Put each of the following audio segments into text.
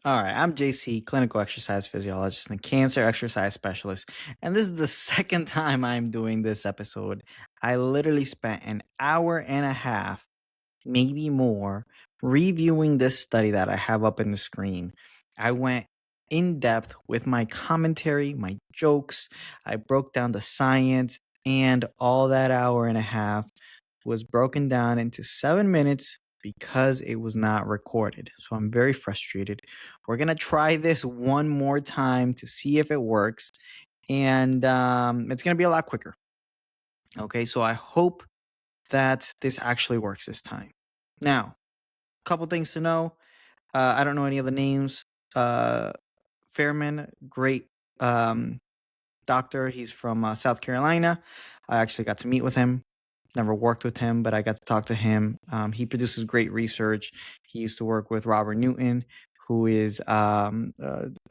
All right, I'm JC, clinical exercise physiologist and cancer exercise specialist. And this is the second time I'm doing this episode. I literally spent an hour and a half, maybe more, reviewing this study that I have up in the screen. I went in depth with my commentary, my jokes. I broke down the science, and all that hour and a half was broken down into 7 minutes because it was not recorded. So I'm very frustrated. We're going to try this one more time to see if it works. And it's going to be a lot quicker. Okay, so I hope that this actually works this time. Now, a couple things to know. I don't know any of the names. Fairman, great doctor. He's from South Carolina. I actually got to meet with him. Never worked with him, but I got to talk to him. He produces great research. He used to work with Robert Newton, who is a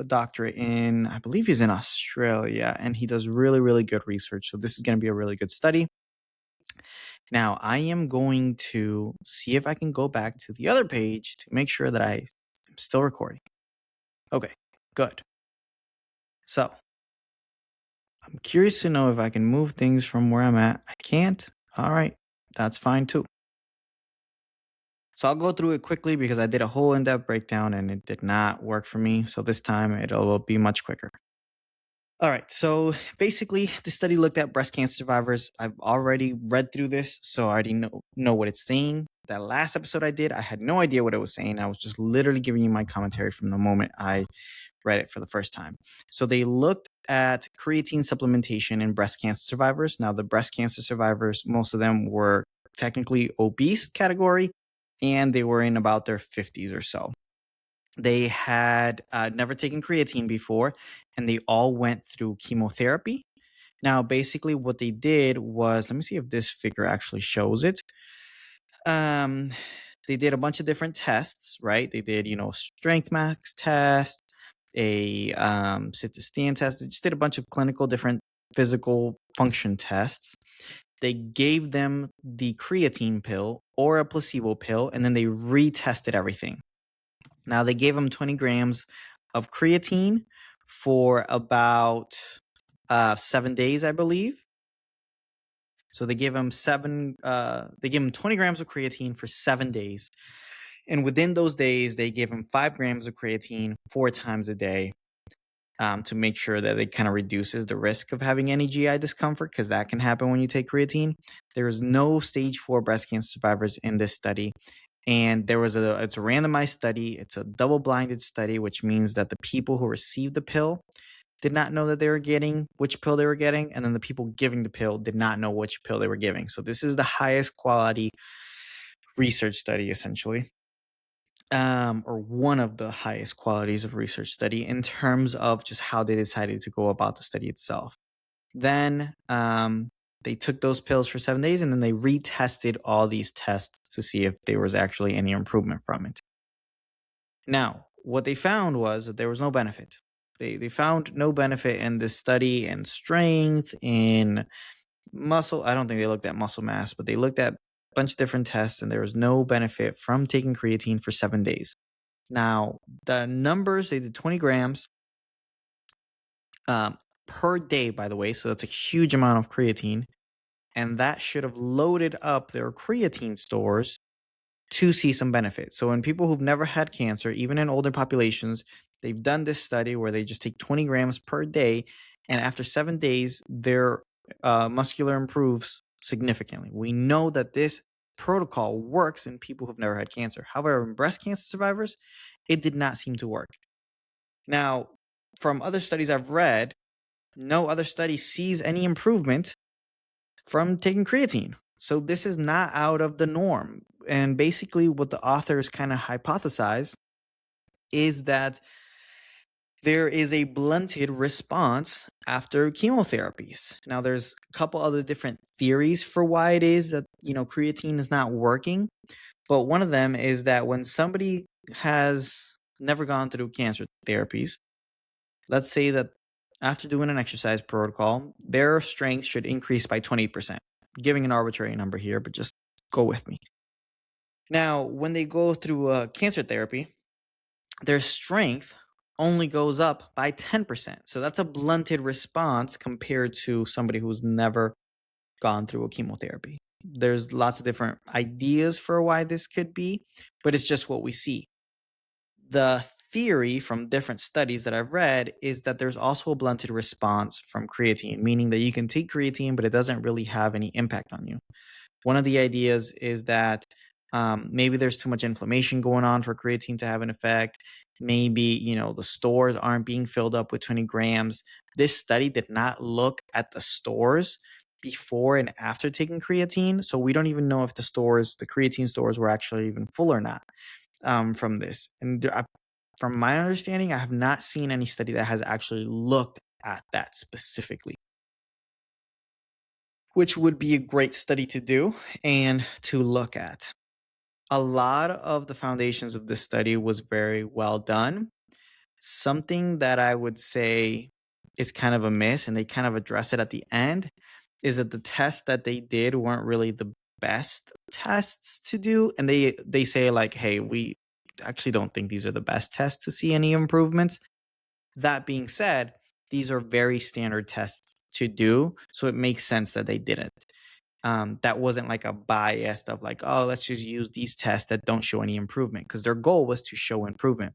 doctorate in, I believe he's in Australia, and he does really, really good research. So this is going to be a really good study. Now, I am going to see if I can go back to the other page to make sure that I am still recording. Okay, good. So I'm curious to know if I can move things from where I'm at. I can't. All right, that's fine too. So I'll go through it quickly because I did a whole in-depth breakdown and it did not work for me. So this time it'll be much quicker. All right, so basically the study looked at breast cancer survivors. I've already read through this, so I already know what it's saying. That last episode I did, I had no idea what it was saying. I was just literally giving you my commentary from the moment I read it for the first time. So they looked at creatine supplementation in breast cancer survivors. Now, the breast cancer survivors, most of them were technically obese category, and they were in about their 50s or so. They had never taken creatine before, and they all went through chemotherapy. Now, basically, what they did was, let me see if this figure actually shows it. They did a bunch of different tests, right? They did, strength max test, a sit to stand test. They just did a bunch of clinical different physical function tests. They gave them the creatine pill or a placebo pill, and then they retested everything. Now, they gave them 20 grams of creatine for about 7 days, I believe. So they gave him 20 grams of creatine for 7 days. And within those days, they gave him 5 grams of creatine 4 times a day to make sure that it kind of reduces the risk of having any GI discomfort, because that can happen when you take creatine. There is no stage 4 breast cancer survivors in this study. And it's a randomized study. It's a double-blinded study, which means that the people who received the pill did not know that they were getting which pill they were getting, and then the people giving the pill did not know which pill they were giving. So this is the highest quality research study, essentially, or one of the highest qualities of research study in terms of just how they decided to go about the study itself. Then they took those pills for 7 days, and then they retested all these tests to see if there was actually any improvement from it. Now, what they found was that there was no benefit. They found no benefit in this study in strength, in muscle. I don't think they looked at muscle mass, but they looked at a bunch of different tests, and there was no benefit from taking creatine for 7 days. Now, the numbers, they did 20 grams per day, by the way. So that's a huge amount of creatine. And that should have loaded up their creatine stores to see some benefit. So in people who've never had cancer, even in older populations, they've done this study where they just take 20 grams per day, and after 7 days, their muscular improves significantly. We know that this protocol works in people who've never had cancer. However, in breast cancer survivors, it did not seem to work. Now, from other studies I've read, no other study sees any improvement from taking creatine. So this is not out of the norm. And basically what the authors kind of hypothesize is that there is a blunted response after chemotherapies. Now, there's a couple other different theories for why it is that, creatine is not working. But one of them is that when somebody has never gone through cancer therapies, let's say that after doing an exercise protocol, their strength should increase by 20%. Giving an arbitrary number here, but just go with me. Now, when they go through cancer therapy, their strength only goes up by 10%. So that's a blunted response compared to somebody who's never gone through a chemotherapy. There's lots of different ideas for why this could be, but it's just what we see. The theory from different studies that I've read is that there's also a blunted response from creatine, meaning that you can take creatine, but it doesn't really have any impact on you. One of the ideas is that maybe there's too much inflammation going on for creatine to have an effect. Maybe, the stores aren't being filled up with 20 grams. This study did not look at the stores before and after taking creatine. So we don't even know if the creatine stores were actually even full or not from this. And from my understanding, I have not seen any study that has actually looked at that specifically, which would be a great study to do and to look at. A lot of the foundations of this study was very well done. Something that I would say is kind of a miss, and they kind of address it at the end, is that the tests that they did weren't really the best tests to do. And they say like, hey, we actually don't think these are the best tests to see any improvements. That being said, these are very standard tests to do, so it makes sense that they didn't. That wasn't like a bias of like, oh, let's just use these tests that don't show any improvement, because their goal was to show improvement.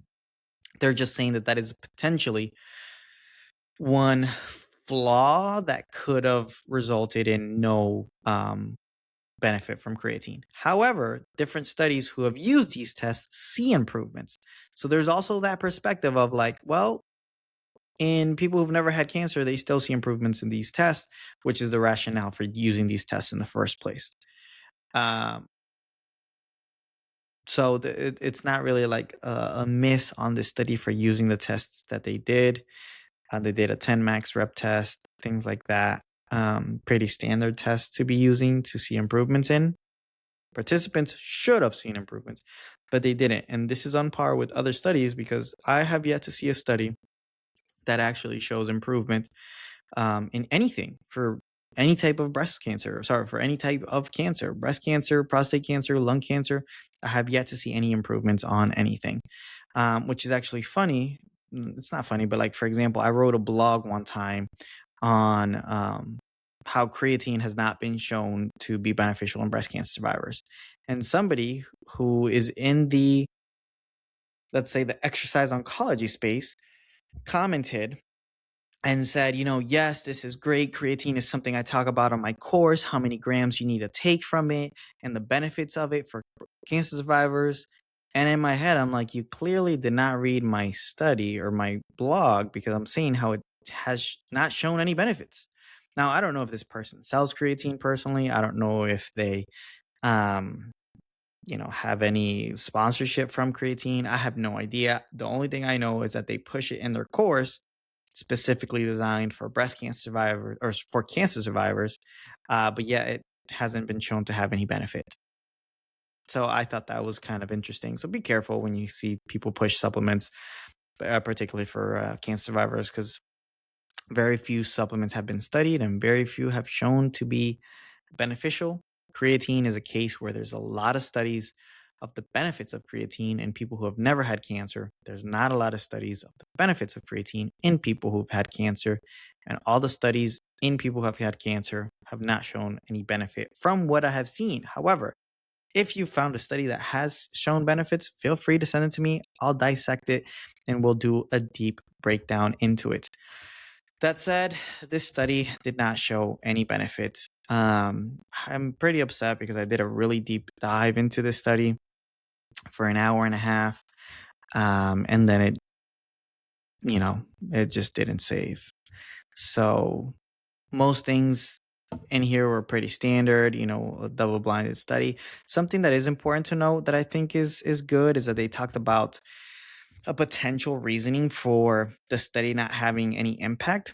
They're just saying that is potentially one flaw that could have resulted in no benefit from creatine. However, different studies who have used these tests see improvements. So there's also that perspective of like, well, in people who've never had cancer, they still see improvements in these tests, which is the rationale for using these tests in the first place. Um, so it's not really like a miss on this study for using the tests that they did. They did a 10 max rep test, things like that. Pretty standard tests to be using to see improvements in. Participants should have seen improvements, but they didn't. And this is on par with other studies because I have yet to see a study that actually shows improvement in anything for any type of for any type of cancer, breast cancer, prostate cancer, lung cancer. I have yet to see any improvements on anything, which is actually funny. It's not funny, but like, for example, I wrote a blog one time on how creatine has not been shown to be beneficial in breast cancer survivors. And somebody who is in the, let's say, the exercise oncology space commented and said, yes, this is great. Creatine is something I talk about on my course, how many grams you need to take from it and the benefits of it for cancer survivors. And in my head, I'm like, you clearly did not read my study or my blog, because I'm saying how it has not shown any benefits. Now, I don't know if this person sells creatine personally. I don't know if they, um, have any sponsorship from creatine. I have no idea. The only thing I know is that they push it in their course, specifically designed for breast cancer survivors or for cancer survivors. But yeah, it hasn't been shown to have any benefit. So I thought that was kind of interesting. So be careful when you see people push supplements, particularly for cancer survivors, because very few supplements have been studied and very few have shown to be beneficial. Creatine is a case where there's a lot of studies of the benefits of creatine in people who have never had cancer. There's not a lot of studies of the benefits of creatine in people who've had cancer. And all the studies in people who have had cancer have not shown any benefit from what I have seen. However, if you found a study that has shown benefits, feel free to send it to me. I'll dissect it and we'll do a deep breakdown into it. That said, this study did not show any benefits. I'm pretty upset because I did a really deep dive into this study for an hour and a half. And then it just didn't save. So most things in here were pretty standard, a double blinded study. Something that is important to note that I think is good is that they talked about a potential reasoning for the study not having any impact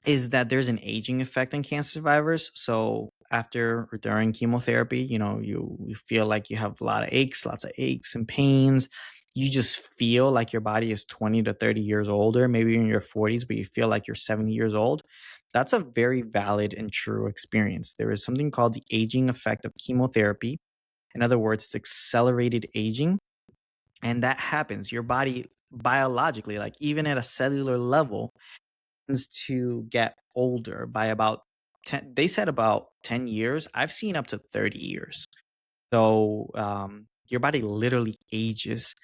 is that there's an aging effect in cancer survivors. So after or during chemotherapy, you feel like you have lots of aches and pains. You just feel like your body is 20 to 30 years older, maybe in your 40s, but you feel like you're 70 years old. That's a very valid and true experience. There is something called the aging effect of chemotherapy. In other words, it's accelerated aging. And that happens. Your body biologically, like even at a cellular level, tends to get older by about 10. They said about 10 years. I've seen up to 30 years. So your body literally ages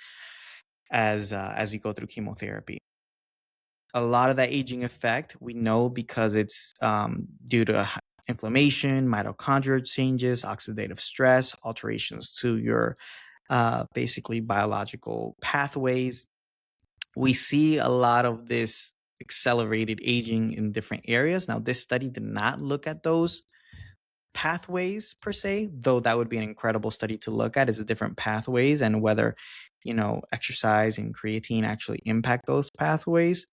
as you go through chemotherapy. A lot of that aging effect we know because it's due to inflammation, mitochondrial changes, oxidative stress, alterations to your basically biological pathways. We see a lot of this accelerated aging in different areas. Now, this study did not look at those pathways per se, though that would be an incredible study to look at, is the different pathways and whether, exercise and creatine actually impact those pathways.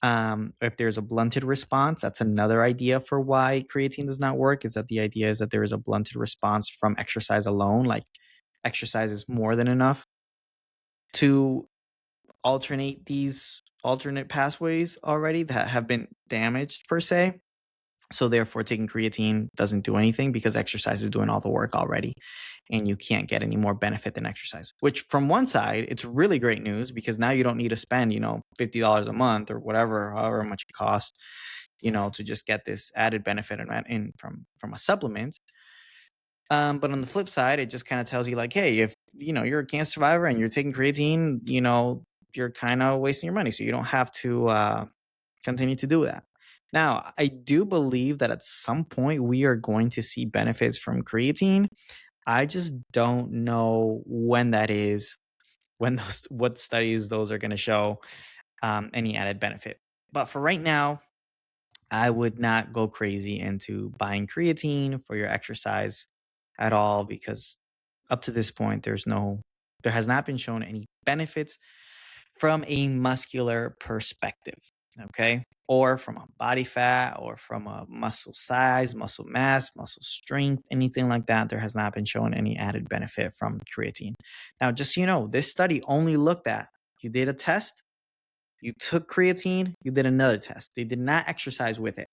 If there's a blunted response, that's another idea for why creatine does not work, is that the idea is that there is a blunted response from exercise alone, like exercise is more than enough to alternate these alternate pathways already that have been damaged per se. So therefore taking creatine doesn't do anything because exercise is doing all the work already and you can't get any more benefit than exercise. Which from one side, it's really great news because now you don't need to spend, $50 a month or whatever, however much it costs, to just get this added benefit in from a supplement. But on the flip side, it just kind of tells you like, hey, if you're a cancer survivor and you're taking creatine, you're kind of wasting your money. So you don't have to continue to do that. Now, I do believe that at some point we are going to see benefits from creatine. I just don't know when that is, what studies those are going to show any added benefit. But for right now, I would not go crazy into buying creatine for your exercise at all because up to this point, there has not been shown any benefits from a muscular perspective, okay? Or from a body fat or from a muscle size, muscle mass, muscle strength, anything like that. There has not been shown any added benefit from creatine. Now, just so you know, this study only looked at, you did a test, you took creatine, you did another test. They did not exercise with it.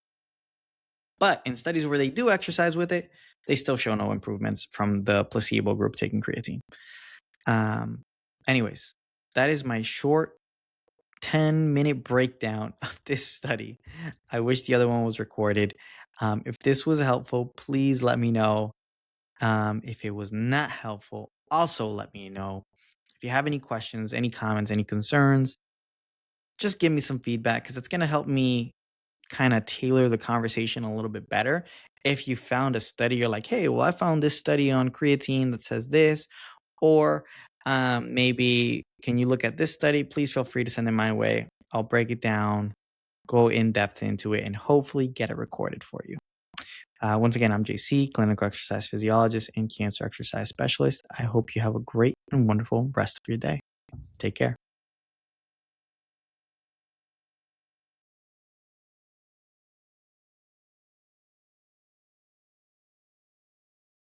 But in studies where they do exercise with it, they still show no improvements from the placebo group taking creatine. Anyways, that is my short 10-minute breakdown of this study. I wish the other one was recorded. If this was helpful, please let me know. If it was not helpful, also let me know. If you have any questions, any comments, any concerns, just give me some feedback because it's going to help me kind of tailor the conversation a little bit better. If you found a study, you're like, hey, well, I found this study on creatine that says this, or maybe can you look at this study? Please feel free to send it my way. I'll break it down, go in depth into it, and hopefully get it recorded for you. Once again, I'm JC, clinical exercise physiologist and cancer exercise specialist. I hope you have a great and wonderful rest of your day. Take care.